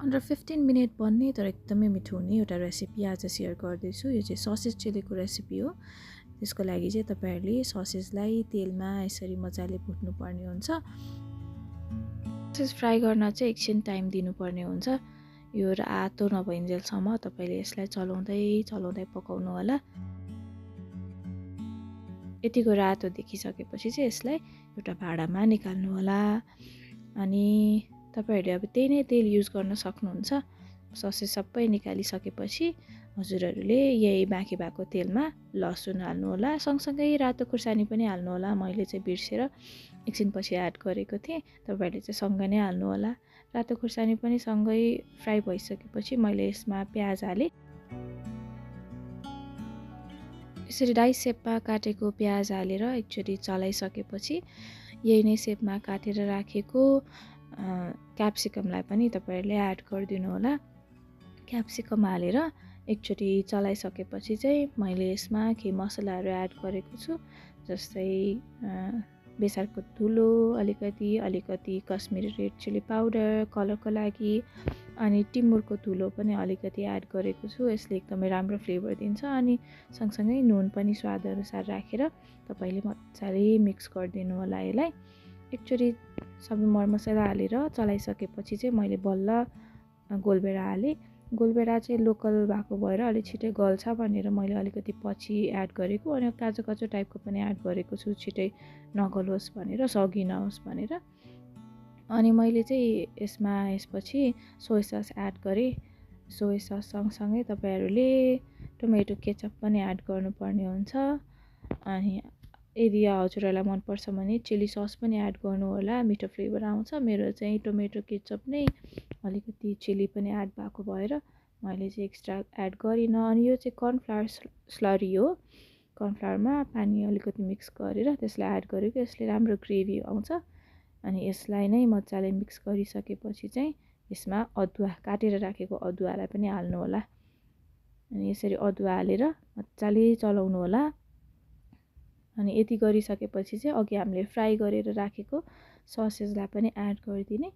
Under 15 minute बन्ने तर एकदमै मिठो हुने एउटा रेसिपी आज सेयर गर्दैछु। यो चाहिँ ससेज चिल्लीको रेसिपी हो। त्यसको लागि चाहिँ तपाईहरुले ससेजलाई तेलमा यसरी मजाले भुट्नुपर्ने हुन्छ। ससेज फ्राई गर्न चाहिँ एकछिन टाइम दिनुपर्ने हुन्छ। यो रातो नभइन्जेलसम्म तपाईले यसलाई चलाउँदै पकाउनु होला। यतिको रातो देखिसकेपछि चाहिँ यसलाई एउटा भाँडामा निकाल्नु होला। अनि तपाईहरुले अब त्यही नै तेल युज गर्न सक्नुहुन्छ। ससेज सबै निकालिसकेपछि हजुरहरुले यही बाँकी भएको तेलमा लसुन हाल्नु होला। सँगसँगै रातो खुर्सानी पनि हाल्नु होला। मैले चाहिँ बिर्सेर एकछिनपछि एड गरेको थिएँ। तपाईहरुले चाहिँ सँगै नै हाल्नु होला। रातो खुर्सानी पनि सँगै फ्राई भइसकेपछि मैले यसमा प्याज हालेँ। यसरी डाइस शेपमा काटेको प्याज हालेर एकचोटी चलाइसकेपछि यही नै शेपमा काटेर राखेको क्याप्सिकमलाई पनि तपाईहरुले एड गरिदिनु होला। क्याप्सिकम हालेर एकचोटी चलाइसकेपछि चाहिँ मैले यसमा केही मसलाहरू एड गरेको छु। जस्तै बेसारको धुलो अलिकति कश्मिरी रेड चिली पाउडर कलरको लागि, अनि टिमुरको धुलो पनि अलिकति एड गरेको छु। यसले एकदमै राम्रो फ्लेभर दिन्छ। अनि सँगसँगै नुन पनि स्वाद अनुसार राखेर तपाईले मजाले मिक्स गरिदिनु होला। यसलाई एकचोटी सबै मरमसला हालेर चलाइसकेपछि चाहिँ मैले बल्ल गोलभेडा हालेँ। गोलभेडा चाहिँ लोकल भएको भएर अलि छिटै गल्छ भनेर मैले अलिकति पछि एड गरेको, अनि काँचो काँचो टाइपको पनि एड गरेको छु छिटै नगलोस् भनेर, सगी नहोस् भनेर। अनि मैले चाहिँ यसपछि सोया सस एड गरेँ। सोया सस सँगसँगै तपाईहरुले टोमेटो केचप पनि एड गर्नुपर्ने हुन्छ। अनि यदि हजुरहरुलाई मन पर्छ भने चिली सस पनि एड गर्नु होला, मिठो फ्लेभर आउँछ। मेरो चाहिँ टोमेटो केचप नै अलिकति चिली पनि एड भएको भएर मैले चाहिँ एक्स्ट्रा एड गरिनँ। अनि यो चाहिँ कर्नफ्लावर स्लरी हो। कर्नफ्लावरमा पानी अलिकति मिक्स गरेर त्यसलाई एड गरेको। यसले राम्रो ग्रेभी आउँछ। अनि यसलाई नै मजाले मिक्स गरिसकेपछि चाहिँ यसमा अदुवा काटेर राखेको अदुवालाई पनि हाल्नु होला। अनि यसरी अदुवा हालेर मजाले चलाउनु होला। अनि यति गरिसकेपछि चाहिँ अघि हामीले फ्राई गरेर राखेको ससेजलाई पनि एड गरिदिने।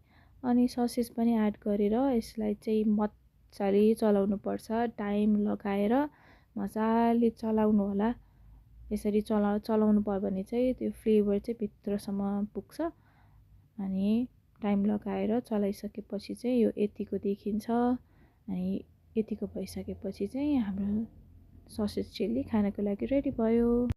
अनि ससेज पनि एड गरेर यसलाई चाहिँ मजाले चलाउनु पर्छ। टाइम लगाएर मजाले चलाउनु होला। यसरी चलाउनु भयो भने चाहिँ त्यो फ्लेभर चाहिँ भित्रसम्म पुग्छ। अनि टाइम लगाएर चलाइसकेपछि चाहिँ यो यतिको देखिन्छ। अनि यतिको भइसकेपछि चाहिँ हाम्रो ससेज चिल्ली खानको लागि रेडी भयो।